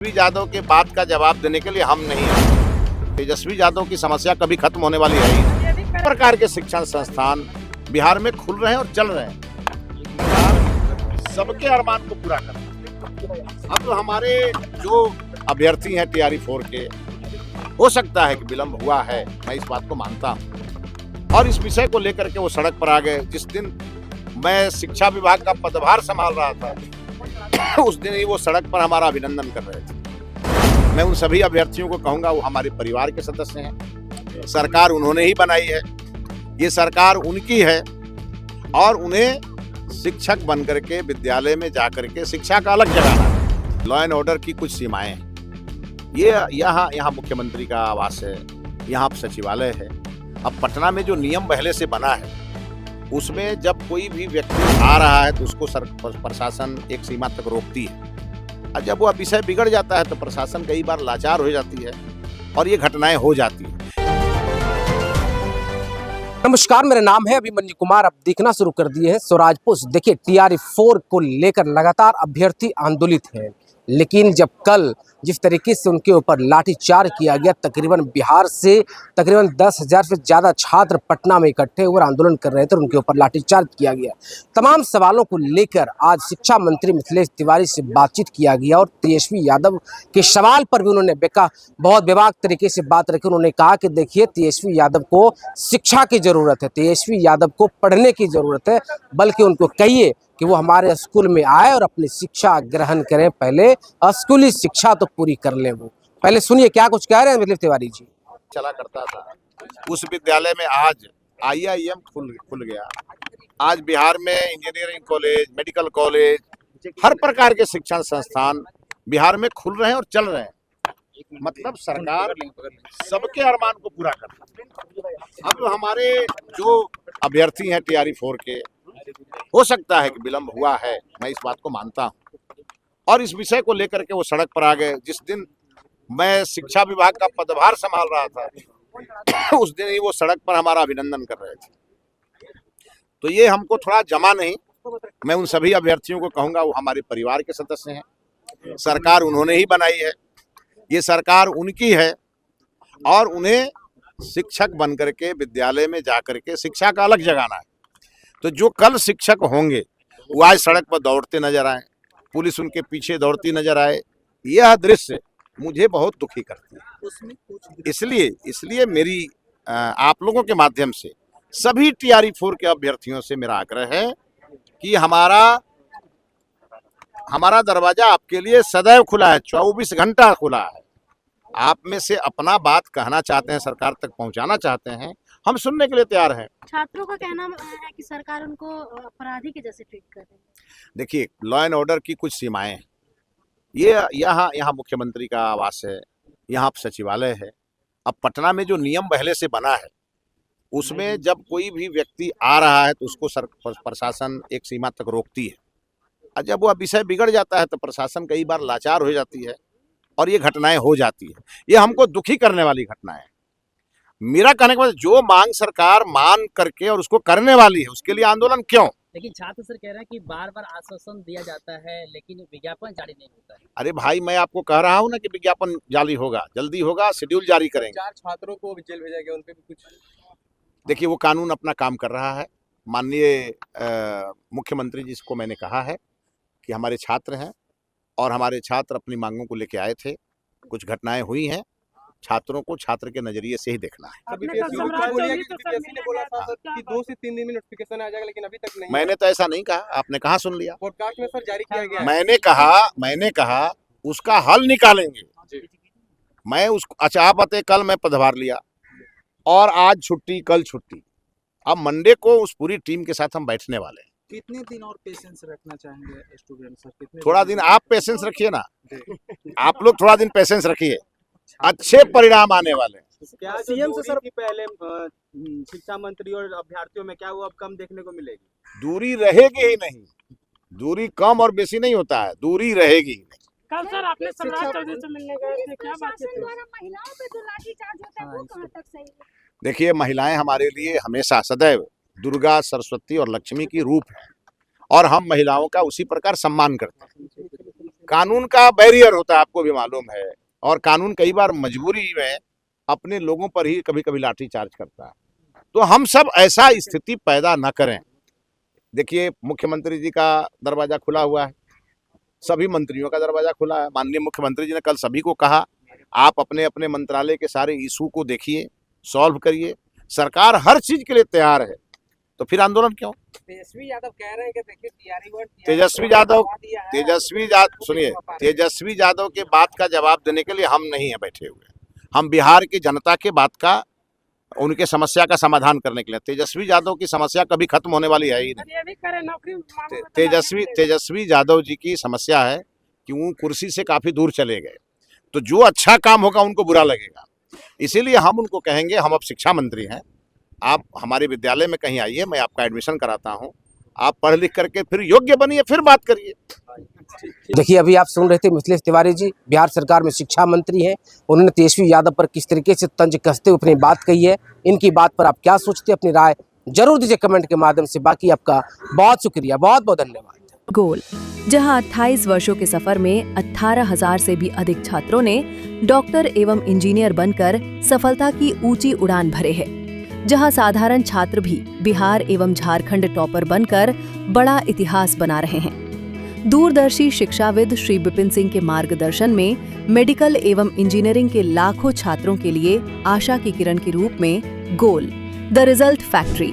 तेजस्वी यादव के बात का जवाब देने के लिए हम नहीं हैं। तेजस्वी यादव की समस्या कभी खत्म होने वाली है ही नहीं। प्रकार के शिक्षण संस्थान बिहार में खुल रहे हैं और चल रहे हैं। बिहार सबके अरमान को पूरा कर रहा है। अब हमारे जो अभ्यर्थी हैं टीआरई 4 के, हो सकता है कि विलंब हुआ है, मैं इस बात को मानता हूँ। और इस विषय को लेकर के वो सड़क पर आ गए। जिस दिन मैं शिक्षा विभाग का पदभार संभाल रहा था, उस दिन ही वो सड़क पर हमारा अभिनंदन कर रहे थे। मैं उन सभी अभ्यर्थियों को कहूंगा, वो हमारे परिवार के सदस्य हैं। सरकार उन्होंने ही बनाई है, ये सरकार उनकी है और उन्हें शिक्षक बन करके विद्यालय में जाकर के शिक्षा का अलग जगाना है। लॉ एंड ऑर्डर की कुछ सीमाएं हैं। ये यहाँ मुख्यमंत्री का आवास है, यहाँ सचिवालय है। अब पटना में जो नियम पहले से बना है, उसमें जब कोई भी व्यक्ति आ रहा है तो उसको प्रशासन एक सीमा तक रोकती है, और जब वो विषय बिगड़ जाता है तो प्रशासन कई बार लाचार हो जाती है और ये घटनाएं हो जाती है। नमस्कार, मेरा नाम है अभिमन्यु कुमार। अब देखना शुरू कर दिए हैं स्वराज पोस्ट। देखिए, टीआरई 4 को लेकर लगातार अभ्यर्थी आंदोलित हैं, लेकिन जब कल जिस तरीके से उनके ऊपर लाठीचार्ज किया गया, तकरीबन बिहार से तकरीबन 10,000 से ज़्यादा छात्र पटना में इकट्ठे हुए आंदोलन कर रहे थे और उनके ऊपर लाठीचार्ज किया गया। तमाम सवालों को लेकर आज शिक्षा मंत्री मिथिलेश तिवारी से बातचीत किया गया और तेजस्वी यादव के सवाल पर भी उन्होंने बहुत बेबाक तरीके से बात रखी। उन्होंने कहा कि देखिए, तेजस्वी यादव को शिक्षा की ज़रूरत है, तेजस्वी यादव को पढ़ने की ज़रूरत है, बल्कि उनको कहिए कि वो हमारे स्कूल में आए और अपनी शिक्षा ग्रहण करें। पहले स्कूली शिक्षा तो पूरी कर ले। वो पहले सुनिए क्या कुछ कह रहे हैं मिथिलेश तिवारी जी। चला करता था उस विद्यालय में आज IIM खुल गया। आज बिहार में इंजीनियरिंग कॉलेज, मेडिकल कॉलेज, हर प्रकार के शिक्षण संस्थान बिहार में खुल रहे हैं और चल रहे हैं। मतलब सरकार सबके अरमान को पूरा कर रही है। अब हमारे जो अभ्यर्थी हैं टीआरई 4 के, हो सकता है कि विलंब हुआ है, मैं इस बात को मानता हूँ। और इस विषय को लेकर के वो सड़क पर आ गए। जिस दिन मैं शिक्षा विभाग का पदभार संभाल रहा था, उस दिन ही वो सड़क पर हमारा अभिनंदन कर रहे थे। तो ये हमको थोड़ा जमा नहीं। मैं उन सभी अभ्यर्थियों को कहूंगा, वो हमारे परिवार के सदस्य हैं। सरकार उन्होंने ही बनाई है, ये सरकार उनकी है और उन्हें शिक्षक बन करके विद्यालय में जाकर के शिक्षा का अलग जगाना है। तो जो कल शिक्षक होंगे वो आज सड़क पर दौड़ते नजर आए, पुलिस उनके पीछे दौड़ती नजर आए, यह दृश्य मुझे बहुत दुखी करती है। इसलिए मेरी आप लोगों के माध्यम से सभी टीआरई 4 के अभ्यर्थियों से मेरा आग्रह है कि हमारा दरवाजा आपके लिए सदैव खुला है, 24 घंटा खुला है। आप में से अपना बात कहना चाहते हैं, सरकार तक पहुंचाना चाहते हैं, हम सुनने के लिए तैयार हैं। छात्रों का कहना है कि सरकार उनको अपराधी के जैसे ट्रीट कर रही है। देखिए, लॉ एंड ऑर्डर की कुछ सीमाएं हैं। ये यहाँ मुख्यमंत्री का आवास है, यहाँ सचिवालय है। अब पटना में जो नियम पहले से बना है, उसमें जब कोई भी व्यक्ति आ रहा है तो उसको प्रशासन एक सीमा तक रोकती है, और जब वो विषय बिगड़ जाता है तो प्रशासन कई बार लाचार हो जाती है और ये घटनाएं हो जाती है। ये हमको दुखी करने वाली घटनाएं। मेरा कहने का मतलब, जो मांग सरकार मान करके और उसको करने वाली है, उसके लिए आंदोलन क्यों? लेकिन छात्र सर कह रहे हैं कि बार बार आश्वासन दिया जाता है लेकिन विज्ञापन जारी नहीं होता है। अरे भाई, मैं आपको कह रहा हूं ना कि विज्ञापन जारी होगा, जल्दी होगा, शेड्यूल जारी करेंगे। 4 छात्रों को जेल भेजा गया, उन पे भी कुछ। देखिए, वो कानून अपना काम कर रहा है। माननीय मुख्यमंत्री जी को मैंने कहा है कि हमारे छात्र हैं और हमारे छात्र अपनी मांगों को लेके आए थे। कुछ घटनाएं हुई हैं, छात्रों को छात्र के नजरिए से ही देखना है। बीपीएससी ने बोला था सर कि 2 से 3 दिन में नोटिफिकेशन आ जाएगा, लेकिन अभी तक नहीं। मैंने तो ऐसा नहीं कहा, आपने कहाँ सुन लिया? पॉडकास्ट में सर जारी किया गया है। मैंने कहा उसका हल निकालेंगे। मैं उसको अच्छा बताए, कल मैं पदभार लिया और आज छुट्टी, कल छुट्टी। अब मंडे को उस पूरी टीम के साथ हम बैठने वाले हैं। कितने दिन और पेशेंस रखना चाहेंगे स्टूडेंट सर? कितने थोड़ा दिन आप पेशेंस रखिए ना, आप लोग थोड़ा दिन पेशेंस रखिए, अच्छे परिणाम आने वाले हैं। क्या सीएम से सर की पहले शिक्षा मंत्री और अभ्यर्थियों में क्या वो अब कम देखने को मिलेगी? दूरी रहेगी ही नहीं, दूरी कम और बेसी नहीं होता है, दूरी रहेगी ही नहीं। कल सर आपने सम्राट चौधरी से मिलने गए थे, क्या बात शासन द्वारा महिलाओं पे जो लाठीचार्ज होता है वो कहां तक सही है? देखिए, महिलाएं हमारे लिए हमेशा सदैव दुर्गा, सरस्वती और लक्ष्मी की रूप है और हम महिलाओं का उसी प्रकार सम्मान करते हैं। कानून का बैरियर होता है, आपको भी मालूम है, और कानून कई बार मजबूरी में अपने लोगों पर ही कभी कभी लाठी चार्ज करता है। तो हम सब ऐसा स्थिति पैदा न करें। देखिए, मुख्यमंत्री जी का दरवाजा खुला हुआ है, सभी मंत्रियों का दरवाजा खुला है। माननीय मुख्यमंत्री जी ने कल सभी को कहा, आप अपने अपने मंत्रालय के सारे इशू को देखिए, सॉल्व करिए। सरकार हर चीज के लिए तैयार है, तो फिर आंदोलन क्यों? तेजस्वी यादव कह रहे हैं कि देखिए तेजस्वी यादव के बात का जवाब देने के लिए हम नहीं है बैठे हुए। हम बिहार की जनता के बात का, उनके समस्या का समाधान करने के लिए। तेजस्वी यादव की समस्या कभी खत्म होने वाली है ही नहीं। ये भी करे नौकरी मांगो तो तेजस्वी यादव जी की समस्या है कि वो कुर्सी से काफी दूर चले गए, तो जो अच्छा काम होगा उनको बुरा लगेगा। इसीलिए हम उनको कहेंगे, हम अब शिक्षा मंत्री हैं, आप हमारे विद्यालय में कहीं आइए, मैं आपका एडमिशन कराता हूं, आप पढ़ लिख करके फिर योग्य बनिए, फिर बात करिए। देखिए, अभी आप सुन रहे थे मिथिलेश तिवारी जी, बिहार सरकार में शिक्षा मंत्री हैं। उन्होंने तेजस्वी यादव पर किस तरीके से तंज कसते हुए अपनी बात कही है। इनकी बात पर आप क्या सोचते हैं, अपनी राय जरूर दीजिए कमेंट के माध्यम से। बाकी आपका बहुत शुक्रिया, बहुत बहुत धन्यवाद। गोल, जहां 28 वर्षों के सफर में 18,000 से भी अधिक छात्रों ने डॉक्टर एवं इंजीनियर बनकर सफलता की ऊंची उड़ान भरे है, जहां साधारण छात्र भी बिहार एवं झारखंड टॉपर बनकर बड़ा इतिहास बना रहे हैं। दूरदर्शी शिक्षाविद श्री विपिन सिंह के मार्गदर्शन में मेडिकल एवं इंजीनियरिंग के लाखों छात्रों के लिए आशा की किरण के रूप में गोल, द रिजल्ट फैक्ट्री